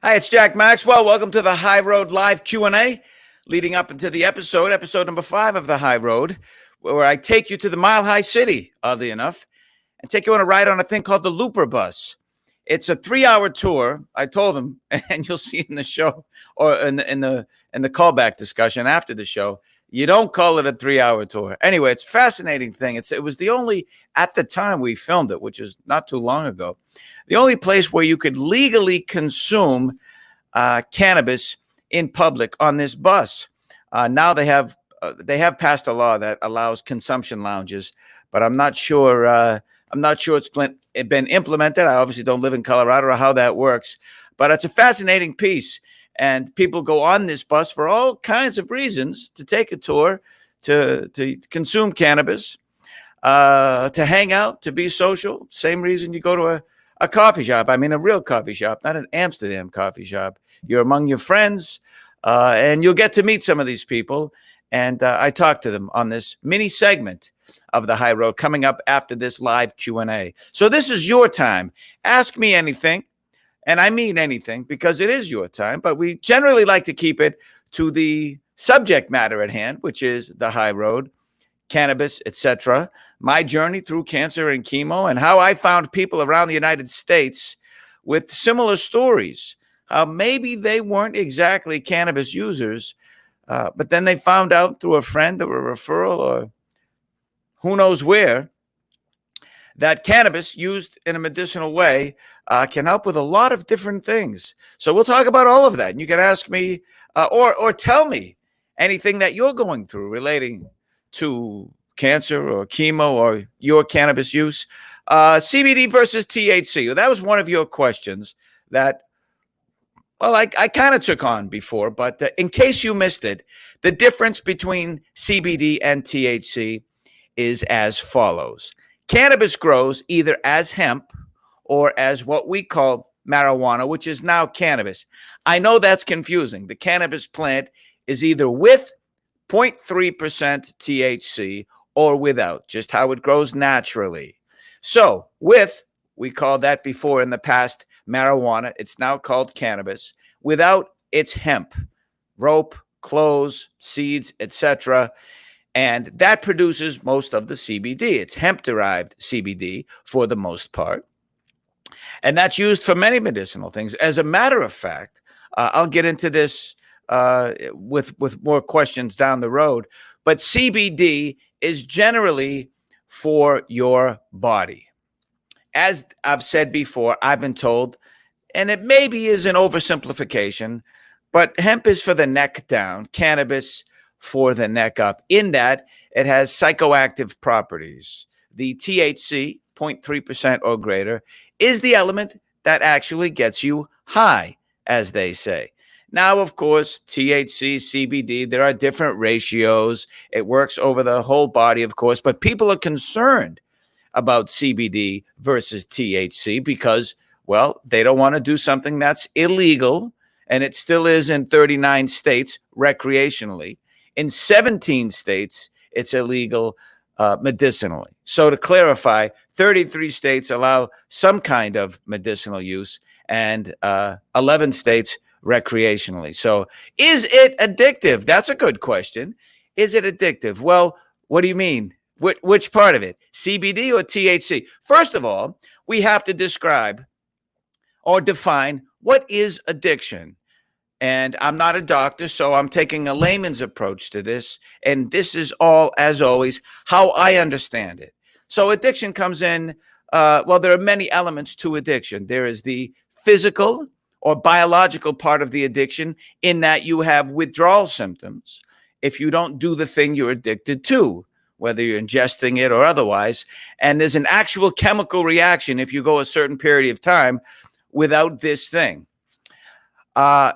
Hi, it's Jack Maxwell. Welcome to the High Road Live Q&A, leading up into the episode number 5 of the High Road, where I take you to the Mile High City, oddly enough, and take you on a ride on a thing called the Looper Bus. It's a 3-hour tour. I told them, and you'll see in the show or in the callback discussion after the show. You don't call it a 3-hour tour. Anyway, it's a fascinating thing. It was the only, at the time we filmed it, which is not too long ago, the only place where you could legally consume cannabis in public on this bus. Now they have passed a law that allows consumption lounges, but I'm not sure. It's been implemented. I obviously don't live in Colorado or how that works, but it's a fascinating piece. And people go on this bus for all kinds of reasons: to take a tour, to consume cannabis, to hang out, to be social. Same reason you go to a coffee shop. I mean, a real coffee shop, not an Amsterdam coffee shop. You're among your friends, and you'll get to meet some of these people. And I talked to them on this mini segment of the High Road coming up after this live Q&A. So this is your time. Ask me anything. And I mean anything, because it is your time, but we generally like to keep it to the subject matter at hand, which is the High Road, cannabis, etc. My journey through cancer and chemo, and how I found people around the United States with similar stories. How maybe they weren't exactly cannabis users, but then they found out through a friend or a referral or who knows where, that cannabis used in a medicinal way can help with a lot of different things. So we'll talk about all of that. And you can ask me or tell me anything that you're going through relating to cancer or chemo or your cannabis use. CBD versus THC. Well, that was one of your questions that, well, I kind of took on before, but in case you missed it, the difference between CBD and THC is as follows. Cannabis grows either as hemp or as what we call marijuana, which is now cannabis. I know that's confusing. The cannabis plant is either with 0.3% THC or without, just how it grows naturally. So with, we called that before in the past marijuana. It's now called cannabis. Without, it's hemp, rope, clothes, seeds, etc. And that produces most of the CBD. It's hemp-derived CBD for the most part. And that's used for many medicinal things. As a matter of fact, I'll get into this with more questions down the road, but CBD is generally for your body. As I've said before, I've been told, and it maybe is an oversimplification, but hemp is for the neck down, cannabis for the neck up, in that it has psychoactive properties. The THC, 0.3% or greater, is the element that actually gets you high, as they say. Now, of course, THC, CBD, there are different ratios. It works over the whole body, of course, but people are concerned about CBD versus THC because, well, they don't want to do something that's illegal, and it still is in 39 states recreationally. In 17 states, it's illegal medicinally. So to clarify, 33 states allow some kind of medicinal use and 11 states recreationally. So is it addictive? That's a good question. Is it addictive? Well, what do you mean? Which part of it? CBD or THC? First of all, we have to describe or define what is addiction. And I'm not a doctor, so I'm taking a layman's approach to this. And this is all, as always, how I understand it. So addiction comes in, well, there are many elements to addiction. There is the physical or biological part of the addiction, in that you have withdrawal symptoms if you don't do the thing you're addicted to, whether you're ingesting it or otherwise. And there's an actual chemical reaction if you go a certain period of time without this thing.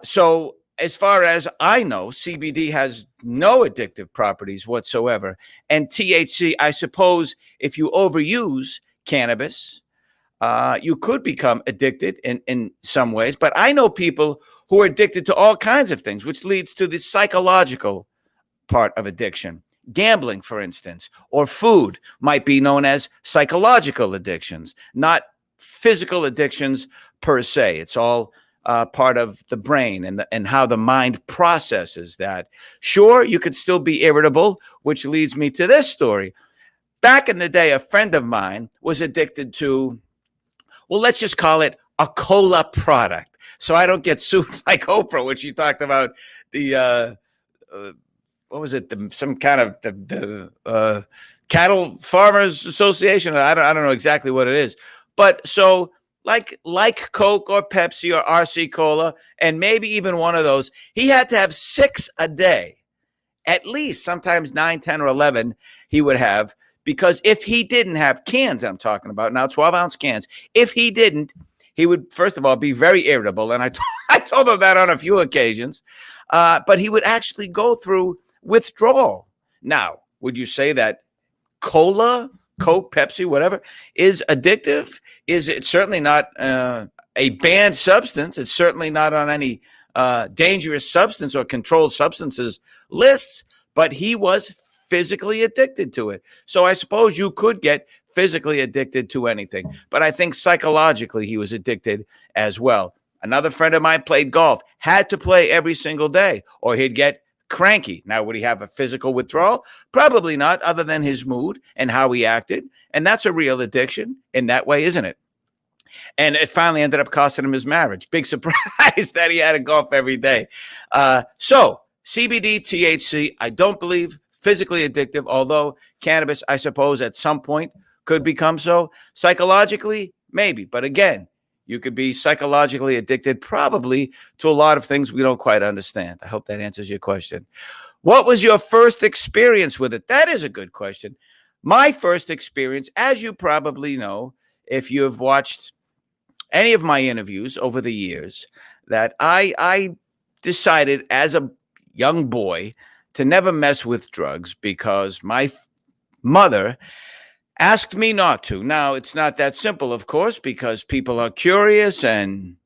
So as far as I know, CBD has no addictive properties whatsoever. And THC, I suppose, if you overuse cannabis, you could become addicted in some ways. But I know people who are addicted to all kinds of things, which leads to the psychological part of addiction. Gambling, for instance, or food might be known as psychological addictions, not physical addictions per se. It's all part of the brain and how the mind processes that. Sure, you could still be irritable, which leads me to this story. Back in the day, a friend of mine was addicted to, well, let's just call it a cola product. So I don't get sued like Oprah, when she talked about the, what was it? Some kind of the Cattle Farmers Association. I don't know exactly what it is. But so like Coke or Pepsi or RC Cola, and maybe even one of those, he had to have 6 a day, at least, sometimes 9, 10, or 11 he would have. Because if he didn't have cans, I'm talking about now, 12-ounce cans, if he didn't, he would, first of all, be very irritable. And I told him that on a few occasions. But he would actually go through withdrawal. Now, would you say that cola, Coke, Pepsi, whatever, is addictive? Is it certainly not a banned substance? It's certainly not on any dangerous substance or controlled substances lists, but he was physically addicted to it. So I suppose you could get physically addicted to anything, but I think psychologically he was addicted as well. Another friend of mine played golf, had to play every single day or he'd get cranky. Now, would he have a physical withdrawal? Probably not, other than his mood and how he acted. And that's a real addiction in that way, isn't it? And it finally ended up costing him his marriage. Big surprise that he had to golf every day. So CBD, THC, I don't believe physically addictive, although cannabis, I suppose, at some point could become so. Psychologically, maybe. But again, you could be psychologically addicted probably to a lot of things we don't quite understand. I hope that answers your question. What was your first experience with it? That is a good question. My first experience, as you probably know, if you have watched any of my interviews over the years, that I decided as a young boy to never mess with drugs because my mother asked me not to. Now, it's not that simple, of course, because people are curious and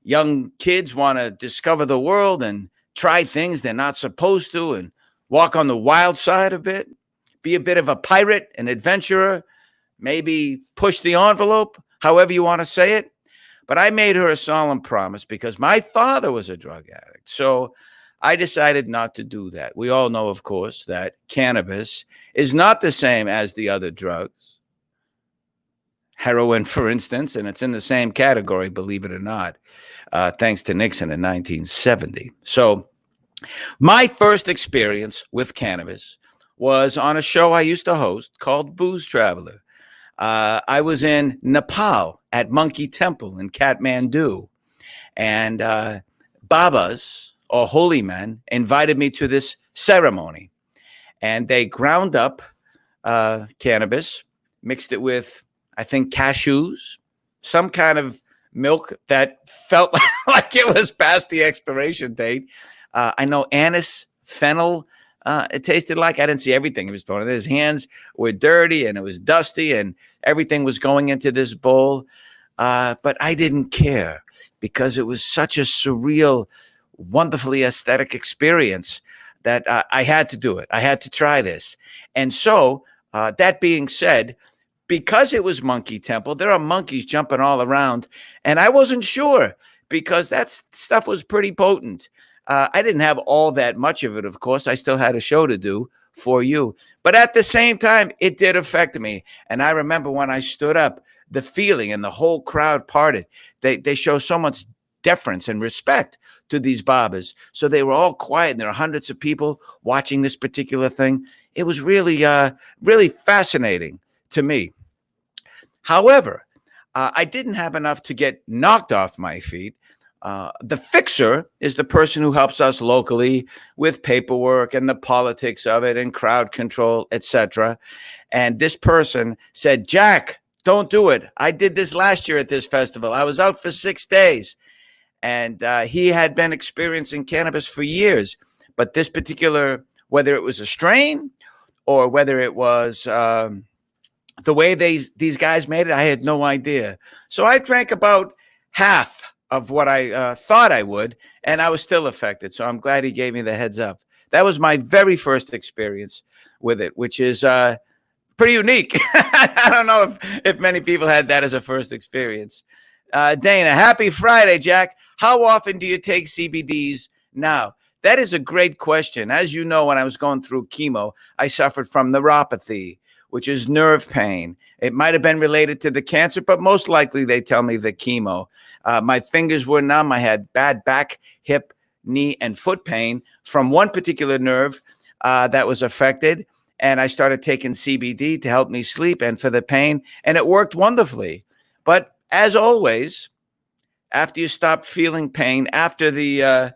young kids want to discover the world and try things they're not supposed to and walk on the wild side a bit, be a bit of a pirate, an adventurer, maybe push the envelope, however you want to say it. But I made her a solemn promise because my father was a drug addict. So I decided not to do that. We all know, of course, that cannabis is not the same as the other drugs. Heroin, for instance, and it's in the same category, believe it or not, thanks to Nixon in 1970. So my first experience with cannabis was on a show I used to host called Booze Traveler. I was in Nepal at Monkey Temple in Kathmandu, and Babas, or holy men, invited me to this ceremony. And they ground up cannabis, mixed it with, I think, cashews, some kind of milk that felt like it was past the expiration date. I know anise, fennel, it tasted like. I didn't see everything he was throwing. His hands were dirty and it was dusty and everything was going into this bowl. But I didn't care because it was such a surreal, wonderfully aesthetic experience that I had to do it. I had to try this. And so that being said, because it was Monkey Temple, there are monkeys jumping all around. And I wasn't sure because that stuff was pretty potent. I didn't have all that much of it, of course. I still had a show to do for you. But at the same time, it did affect me. And I remember when I stood up, the feeling and the whole crowd parted. They show so much deference and respect to these barbers. So they were all quiet, and there are hundreds of people watching this particular thing. It was really, really fascinating to me. However, I didn't have enough to get knocked off my feet. The fixer is the person who helps us locally with paperwork and the politics of it and crowd control, etc. And this person said, "Jack, don't do it. I did this last year at this festival. I was out for 6 days." And he had been experiencing cannabis for years. But this particular, whether it was a strain or whether it was the way these guys made it, I had no idea. So I drank about half of what I thought I would, and I was still affected. So I'm glad he gave me the heads up. That was my very first experience with it, which is pretty unique. I don't know if many people had that as a first experience. Dana, happy Friday, Jack. How often do you take CBDs now? That is a great question. As you know, when I was going through chemo, I suffered from neuropathy, which is nerve pain. It might have been related to the cancer, but most likely they tell me the chemo. My fingers were numb. I had bad back, hip, knee, and foot pain from one particular nerve that was affected. And I started taking CBD to help me sleep and for the pain, and it worked wonderfully. But as always, after you stop feeling pain, after the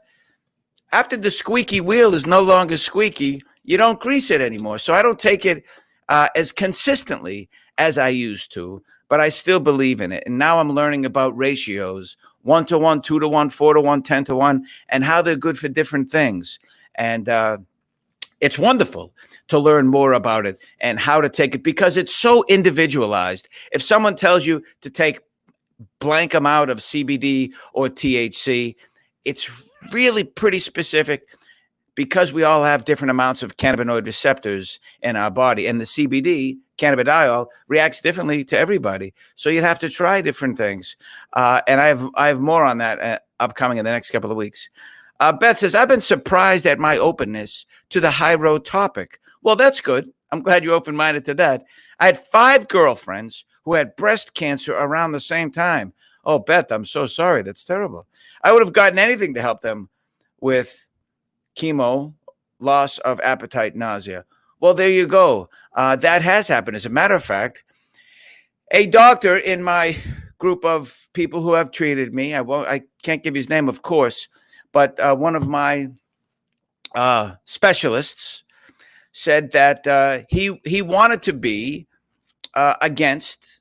squeaky wheel is no longer squeaky, you don't grease it anymore. So I don't take it as consistently as I used to, but I still believe in it. And now I'm learning about ratios, 1-to-1, 2-to-1, 4-to-1, 10-to-1, and how they're good for different things. And it's wonderful to learn more about it and how to take it because it's so individualized. If someone tells you to take blank amount of CBD or THC, it's really pretty specific because we all have different amounts of cannabinoid receptors in our body, and the CBD, cannabidiol, reacts differently to everybody. So you'd have to try different things. And I have more on that upcoming in the next couple of weeks. Beth says, I've been surprised at my openness to the high road topic. Well, that's good. I'm glad you're open-minded to that. I had 5 girlfriends who had breast cancer around the same time. Oh, Beth, I'm so sorry. That's terrible. I would have gotten anything to help them with chemo, loss of appetite, nausea. Well, there you go. That has happened. As a matter of fact, a doctor in my group of people who have treated me, I can't give his name, of course, but one of my specialists said that he wanted to be against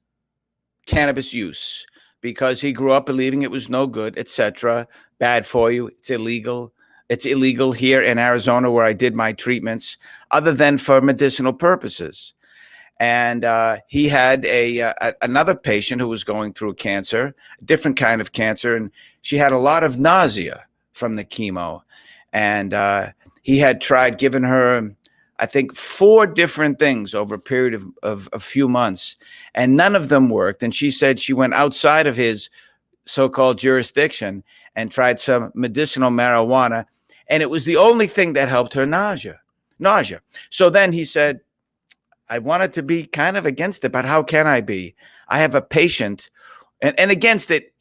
cannabis use because he grew up believing it was no good, etc., bad for you, it's illegal. It's illegal here in Arizona where I did my treatments, other than for medicinal purposes. And he had another patient who was going through cancer, a different kind of cancer, and she had a lot of nausea from the chemo. And he had tried giving her, I think, 4 different things over a period of a few months, and none of them worked. And she said she went outside of his so-called jurisdiction and tried some medicinal marijuana, and it was the only thing that helped her nausea. So then he said, I wanted to be kind of against it, but how can I be? I have a patient, and against it,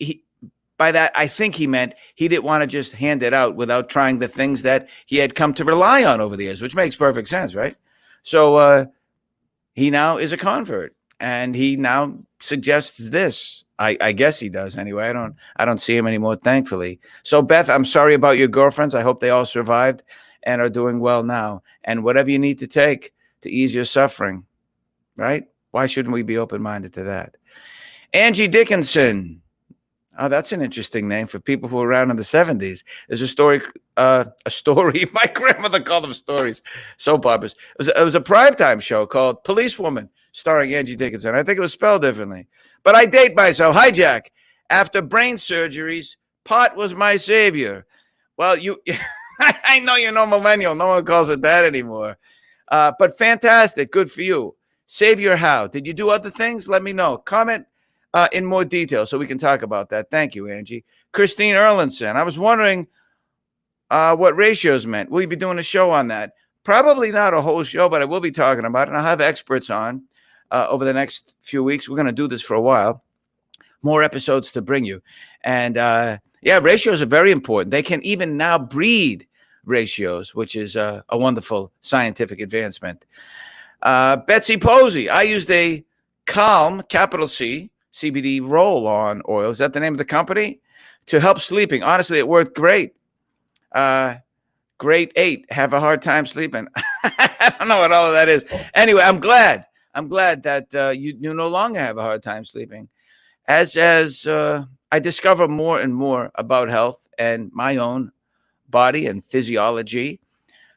by that, I think he meant he didn't want to just hand it out without trying the things that he had come to rely on over the years, which makes perfect sense, right? So he now is a convert, and he now suggests this. I guess he does anyway. I don't see him anymore, thankfully. So Beth, I'm sorry about your girlfriends. I hope they all survived and are doing well now. And whatever you need to take to ease your suffering, right? Why shouldn't we be open-minded to that? Angie Dickinson. Oh, that's an interesting name for people who were around in the 70s. There's a story. My grandmother called them stories. Soap operas. It was a primetime show called Policewoman, starring Angie Dickinson. I think it was spelled differently. But I date myself. Hi, Jack. After brain surgeries, pot was my savior. Well, I know you're no millennial. No one calls it that anymore. But fantastic. Good for you. Savior how? Did you do other things? Let me know. Comment in more detail so we can talk about that. Thank you, Angie. Christine Erlinson. I was wondering what ratios meant. Will you be doing a show on that? Probably not a whole show, but I will be talking about it. And I'll have experts on over the next few weeks. We're going to do this for a while. More episodes to bring you. And yeah, ratios are very important. They can even now breed ratios, which is a wonderful scientific advancement. Betsy Posey. I used a Calm, capital C, CBD roll-on oil. Is that the name of the company? To help sleeping. Honestly, it worked great. Grade 8, have a hard time sleeping. I don't know what all of that is. Anyway, I'm glad that you no longer have a hard time sleeping. As I discover more and more about health and my own body and physiology,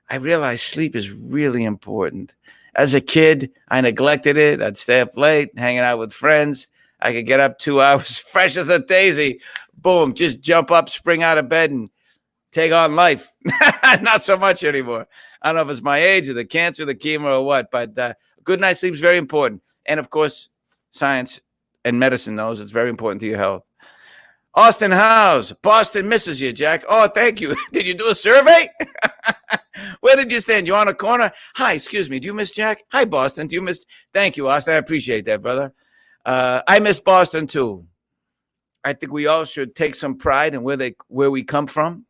I realize sleep is really important. As a kid, I neglected it. I'd stay up late, hanging out with friends. I could get up 2 hours, fresh as a daisy. Boom, just jump up, spring out of bed, and take on life. Not so much anymore. I don't know if it's my age or the cancer, the chemo, or what, but good night's sleep is very important. And, of course, science and medicine knows it's very important to your health. Austin House, Boston misses you, Jack. Oh, thank you. Did you do a survey? Where did you stand? You on a corner? Hi, excuse me. Do you miss Jack? Hi, Boston. Do you miss? Thank you, Austin. I appreciate that, brother. I miss Boston too. I think we all should take some pride in where we come from.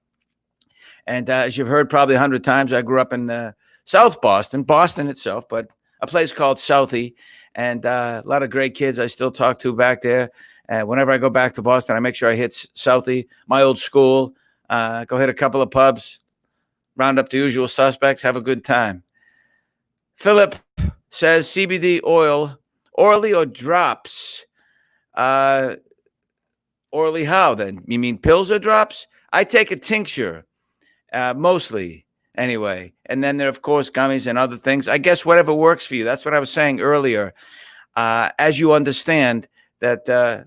And as you've heard probably 100 times, I grew up in South Boston, Boston itself, but a place called Southie, and a lot of great kids I still talk to back there. Whenever I go back to Boston, I make sure I hit Southie, my old school, go hit a couple of pubs, round up the usual suspects, have a good time. Philip says CBD oil, orally or drops? Orally how then? You mean pills or drops? I take a tincture, mostly anyway. And then there, of course, gummies and other things. I guess whatever works for you. That's what I was saying earlier. As you understand that,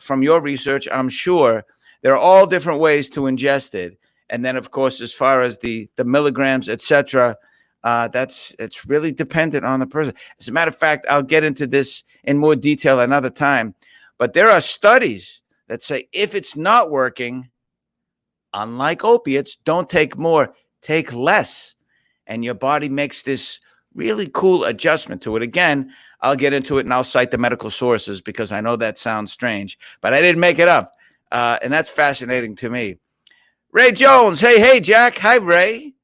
from your research, I'm sure there are all different ways to ingest it. And then, of course, as far as the milligrams, etc., it's really dependent on the person. As a matter of fact, I'll get into this in more detail another time. But there are studies that say if it's not working, unlike opiates, don't take more, take less. And your body makes this really cool adjustment to it. Again, I'll get into it and I'll cite the medical sources because I know that sounds strange, but I didn't make it up. And that's fascinating to me. Ray Jones. Hey, Jack. Hi, Ray.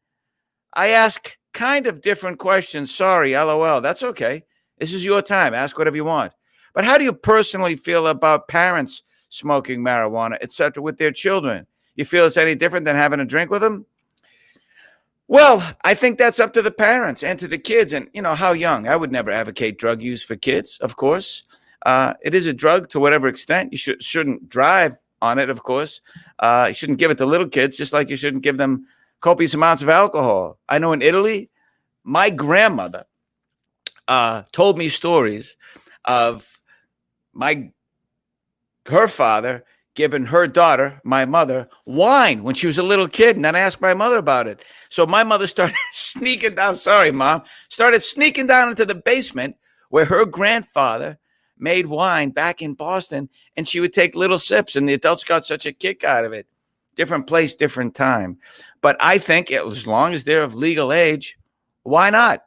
I ask kind of different questions. Sorry, LOL. That's okay. This is your time. Ask whatever you want. But how do you personally feel about parents smoking marijuana, etc., with their children? You feel it's any different than having a drink with them? Well, I think that's up to the parents and to the kids. And, how young? I would never advocate drug use for kids, of course. It is a drug to whatever extent. You shouldn't drive on it, of course. You shouldn't give it to little kids, just like you shouldn't give them copious amounts of alcohol. I know in Italy, my grandmother told me stories of her father giving her daughter, my mother, wine when she was a little kid. And then I asked my mother about it. So my mother started sneaking down. Sorry, Mom. Started sneaking down into the basement where her grandfather made wine back in Boston. And she would take little sips. And the adults got such a kick out of it. Different place, different time. But I think as long as they're of legal age, why not?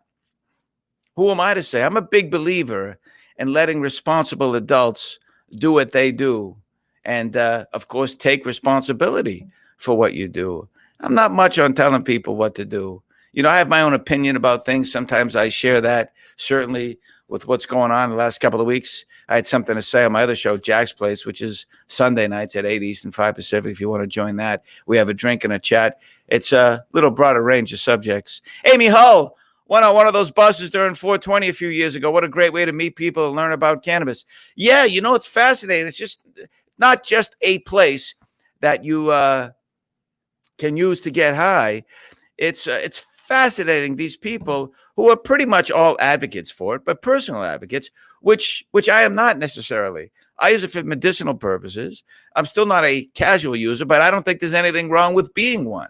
Who am I to say? I'm a big believer in letting responsible adults do what they do. And, of course, take responsibility for what you do. I'm not much on telling people what to do. I have my own opinion about things. Sometimes I share that, certainly with what's going on the last couple of weeks. I had something to say on my other show, Jack's Place, which is Sunday nights at 8 Eastern, 5 Pacific. If you want to join that, we have a drink and a chat. It's a little broader range of subjects. Amy Hull went on one of those buses during 420 a few years ago. What a great way to meet people and learn about cannabis. Yeah, it's fascinating. It's just not just a place that you can use to get high. It's fascinating. These people who are pretty much all advocates for it, but personal advocates, which I am not necessarily. I use it for medicinal purposes. I'm still not a casual user, but I don't think there's anything wrong with being one.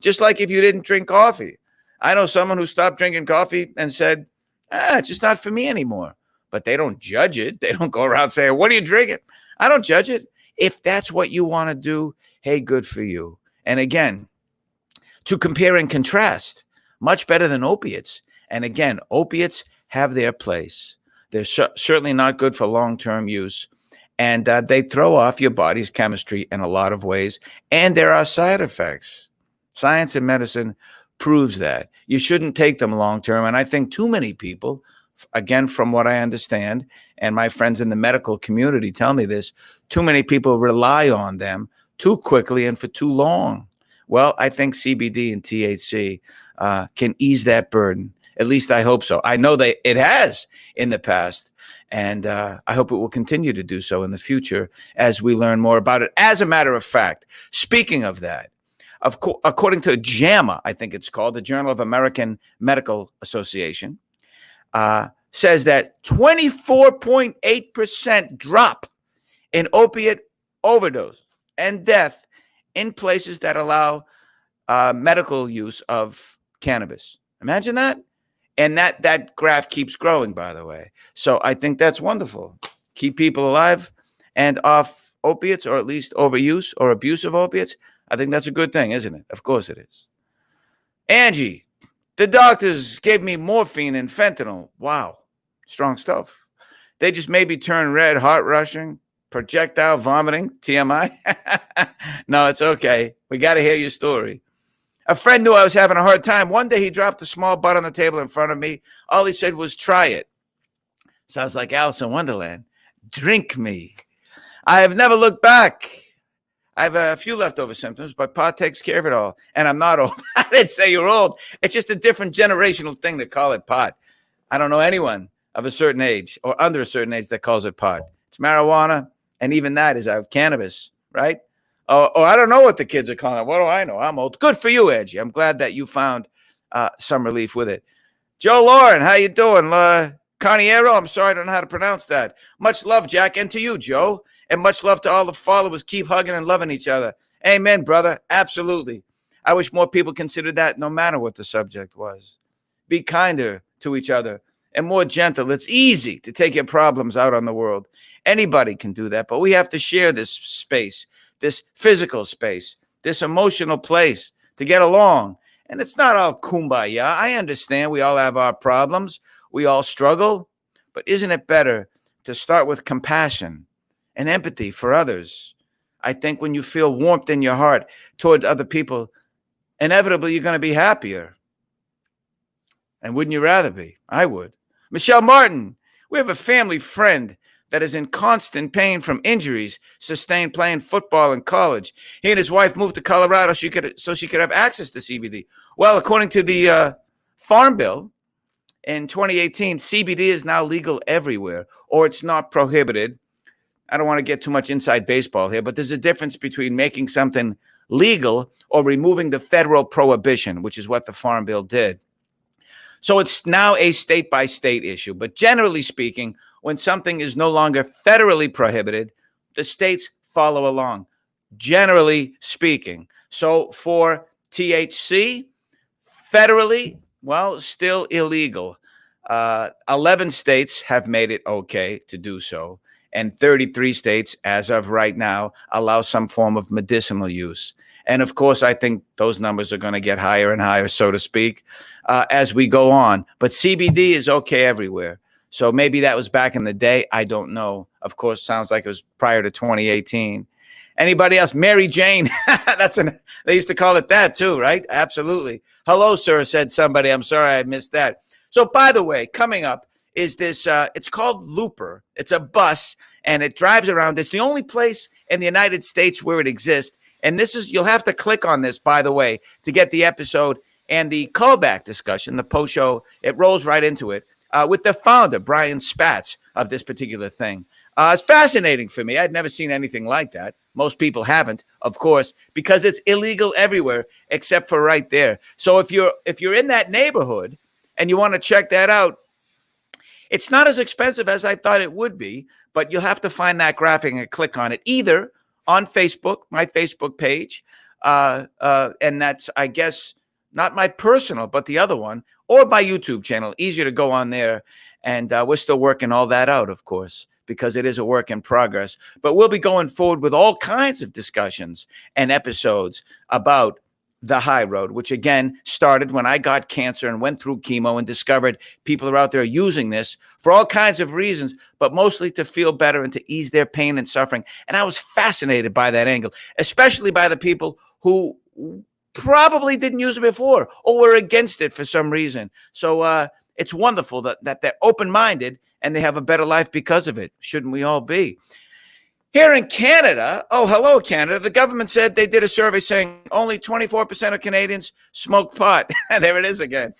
Just like if you didn't drink coffee. I know someone who stopped drinking coffee and said, it's just not for me anymore. But they don't judge it. They don't go around saying, what are you drinking? I don't judge it. If that's what you want to do, hey, good for you. And again, to compare and contrast, much better than opiates. And again, opiates have their place. They're certainly not good for long-term use. And they throw off your body's chemistry in a lot of ways. And there are side effects. Science and medicine proves that. You shouldn't take them long-term. And I think too many people, again, from what I understand, and my friends in the medical community tell me this, too many people rely on them too quickly and for too long. Well, I think CBD and THC can ease that burden. At least I hope so. I know that it has in the past, and I hope it will continue to do so in the future as we learn more about it. As a matter of fact, speaking of that, according to JAMA, I think it's called, the Journal of American Medical Association, says that 24.8% drop in opiate overdose and death in places that allow medical use of cannabis. Imagine that. And that graph keeps growing, by the way. So I think that's wonderful. Keep people alive and off opiates, or at least overuse or abuse of opiates, I think that's a good thing, isn't it? Of course it is. Angie, the doctors gave me morphine and fentanyl. Wow, strong stuff. They just made me turn red, heart rushing, projectile vomiting, TMI. No, it's okay. We got to hear your story. A friend knew I was having a hard time. One day he dropped a small butt on the table in front of me. All he said was, try it. Sounds like Alice in Wonderland. Drink me. I have never looked back. I have a few leftover symptoms, but pot takes care of it all. And I'm not old. I didn't say you're old. It's just a different generational thing to call it pot. I don't know anyone of a certain age or under a certain age that calls it pot. It's marijuana, and even that is out. Cannabis, right? Oh, I don't know what the kids are calling it. What do I know? I'm old. Good for you, Edgy. I'm glad that you found some relief with it. Joe Lauren, how you doing? Carniero, I'm sorry, I don't know how to pronounce that. Much love, Jack, and to you, Joe. And much love to all the followers. Keep hugging and loving each other. Amen, brother. Absolutely. I wish more people considered that no matter what the subject was. Be kinder to each other and more gentle. It's easy to take your problems out on the world. Anybody can do that, but we have to share this space, this physical space, this emotional place to get along. And it's not all kumbaya. I understand we all have our problems. We all struggle. But isn't it better to start with compassion and empathy for others? I think when you feel warmth in your heart toward other people, inevitably you're going to be happier. And wouldn't you rather be? I would. Michelle Martin, we have a family friend that is in constant pain from injuries sustained playing football in college. He and his wife moved to Colorado so she could have access to CBD. Well, according to the Farm Bill in 2018, CBD is now legal everywhere, or it's not prohibited. I don't want to get too much inside baseball here, but there's a difference between making something legal or removing the federal prohibition, which is what the Farm Bill did. So it's now a state-by-state issue. But generally speaking, when something is no longer federally prohibited, the states follow along, generally speaking. So for THC, federally, well, still illegal. 11 states have made it okay to do so. And 33 states, as of right now, allow some form of medicinal use. And of course, I think those numbers are going to get higher and higher, so to speak, as we go on. But CBD is okay everywhere. So maybe that was back in the day. I don't know. Of course, sounds like it was prior to 2018. Anybody else? Mary Jane. They used to call it that too, right? Absolutely. Hello, sir, said somebody. I'm sorry I missed that. So by the way, coming up is this, it's called Looper. It's a bus and it drives around. It's the only place in the United States where it exists. And this is, you'll have to click on this, by the way, to get the episode and the callback discussion, the post show. It rolls right into it with the founder, Brian Spatz, of this particular thing. It's fascinating for me. I'd never seen anything like that. Most people haven't, of course, because it's illegal everywhere except for right there. So if you're in that neighborhood and you want to check that out, it's not as expensive as I thought it would be, but you'll have to find that graphic and click on it, either on Facebook, my Facebook page, and that's, I guess, not my personal, but the other one, or my YouTube channel. Easier to go on there, and we're still working all that out, of course, because it is a work in progress. But we'll be going forward with all kinds of discussions and episodes about the high road, which again started when I got cancer and went through chemo and discovered people are out there using this for all kinds of reasons, but mostly to feel better and to ease their pain and suffering. And I was fascinated by that angle, especially by the people who probably didn't use it before or were against it for some reason. So it's wonderful that they're open-minded and they have a better life because of it. Shouldn't we all be? Here in Canada, oh, hello, Canada, the government said they did a survey saying only 24% of Canadians smoke pot. There it is again.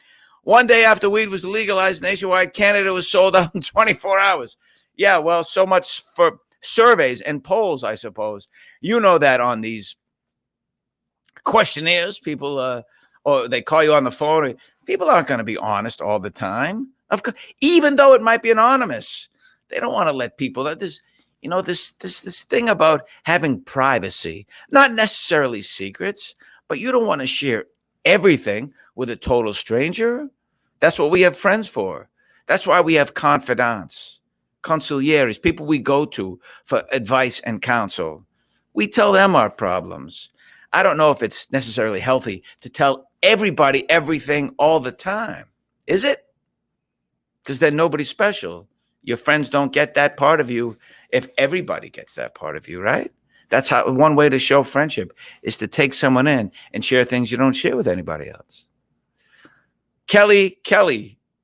One day after weed was legalized nationwide, Canada was sold out in 24 hours. Yeah, well, so much for surveys and polls, I suppose. You know that on these questionnaires, people, or they call you on the phone. People aren't going to be honest all the time. Of course, even though it might be anonymous, they don't want to let people that this. You know, this thing about having privacy, not necessarily secrets, but you don't want to share everything with a total stranger. That's what we have friends for. That's why we have confidants. consiglieres, people we go to for advice and counsel. We tell them our problems. I don't know if it's necessarily healthy to tell everybody everything all the time. Is it? Because then nobody's special. Your friends don't get that part of you if everybody gets that part of you, right? That's how one way to show friendship is to take someone in and share things you don't share with anybody else. Kelly,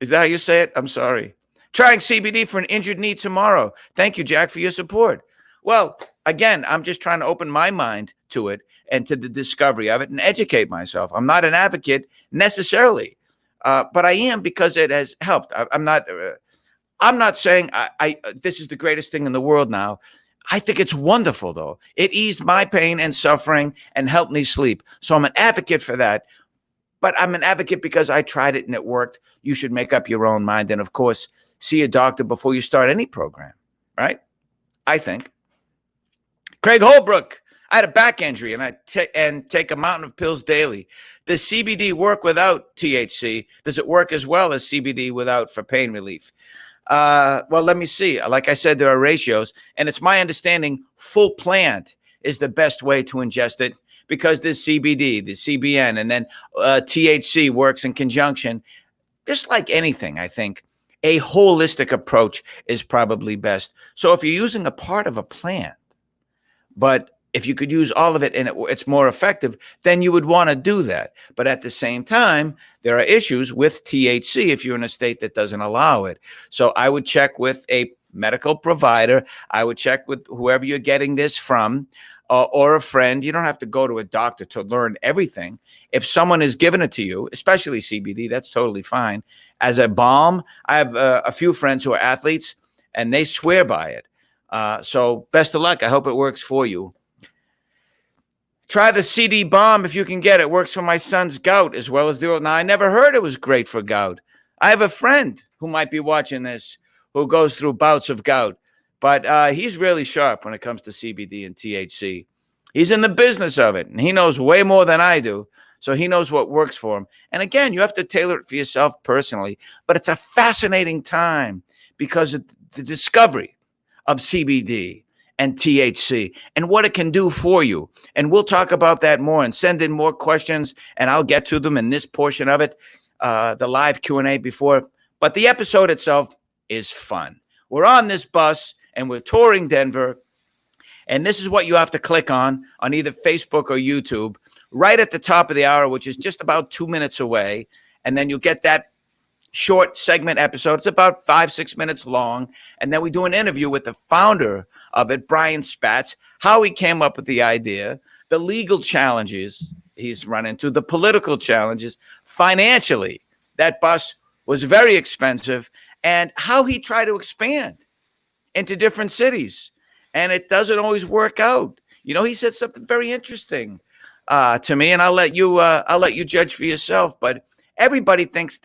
is that how you say it? I'm sorry. Trying CBD for an injured knee tomorrow. Thank you, Jack, for your support. Well, again, I'm just trying to open my mind to it and to the discovery of it and educate myself. I'm not an advocate necessarily, but I am because it has helped. I'm not saying this is the greatest thing in the world now. I think it's wonderful, though. It eased my pain and suffering and helped me sleep. So I'm an advocate for that. But I'm an advocate because I tried it and it worked. You should make up your own mind. And, of course, see a doctor before you start any program, right? I think. Craig Holbrook, I had a back injury and I take a mountain of pills daily. Does CBD work without THC? Does it work as well as CBD without for pain relief? Well, let me see. Like I said, there are ratios. And it's my understanding full plant is the best way to ingest it, because there's CBD, the CBN, and then THC works in conjunction. Just like anything, I think a holistic approach is probably best. So if you're using a part of a plant, but if you could use all of it and it's more effective, then you would want to do that. But at the same time, there are issues with THC if you're in a state that doesn't allow it. So I would check with a medical provider. I would check with whoever you're getting this from. Or a friend. You don't have to go to a doctor to learn everything. If someone has given it to you, especially CBD, that's totally fine. As a balm, I have a few friends who are athletes, and they swear by it. So best of luck. I hope it works for you. Try the CD balm if you can get it. Works for my son's gout as well as the oil. Now, I never heard it was great for gout. I have a friend who might be watching this who goes through bouts of gout. But he's really sharp when it comes to CBD and THC. He's in the business of it, and he knows way more than I do. So he knows what works for him. And again, you have to tailor it for yourself personally. But it's a fascinating time because of the discovery of CBD and THC and what it can do for you. And we'll talk about that more and send in more questions, and I'll get to them in this portion of it, the live Q&A before. But the episode itself is fun. We're on this bus, and we're touring Denver. And this is what you have to click on either Facebook or YouTube, right at the top of the hour, which is just about 2 minutes away. And then you'll get that short segment episode. It's about 5-6 minutes long. And then we do an interview with the founder of it, Brian Spatz, how he came up with the idea, the legal challenges he's run into, the political challenges, financially. That bus was very expensive, and how he tried to expand into different cities, and it doesn't always work out. You know, he said something very interesting to me, and I'll let you judge for yourself. But everybody thinks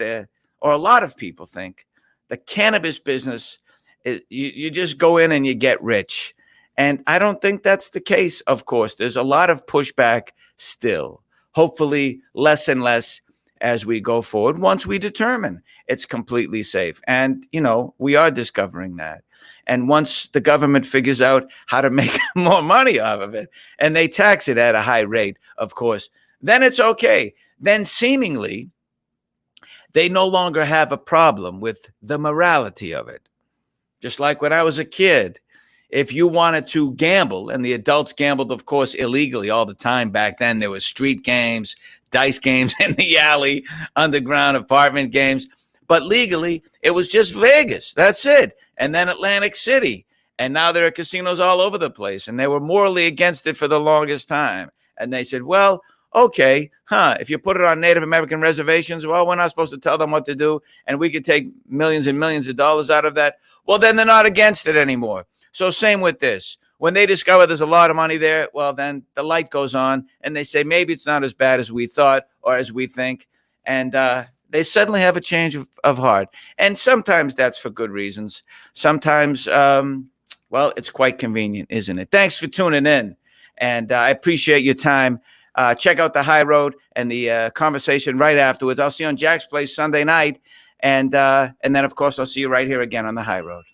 or a lot of people think, the cannabis business is you just go in and you get rich, and I don't think that's the case. Of course, there's a lot of pushback still. Hopefully, less and less as we go forward. Once we determine it's completely safe, and we are discovering that. And once the government figures out how to make more money off of it, and they tax it at a high rate, of course, then it's okay. Then seemingly, they no longer have a problem with the morality of it. Just like when I was a kid, if you wanted to gamble, and the adults gambled, of course, illegally all the time back then, there was street games, dice games in the alley, underground apartment games. But legally, it was just Vegas. That's it. And then Atlantic City. And now there are casinos all over the place. And they were morally against it for the longest time. And they said, well, okay, if you put it on Native American reservations, well, we're not supposed to tell them what to do. And we could take millions and millions of dollars out of that. Well, then they're not against it anymore. So same with this. When they discover there's a lot of money there, well, then the light goes on. And they say, maybe it's not as bad as we thought or as we think. And they suddenly have a change of heart. And sometimes that's for good reasons. Sometimes, well, it's quite convenient, isn't it? Thanks for tuning in. And I appreciate your time. Check out the High Road and the conversation right afterwards. I'll see you on Jack's Place Sunday night. And then, of course, I'll see you right here again on the High Road.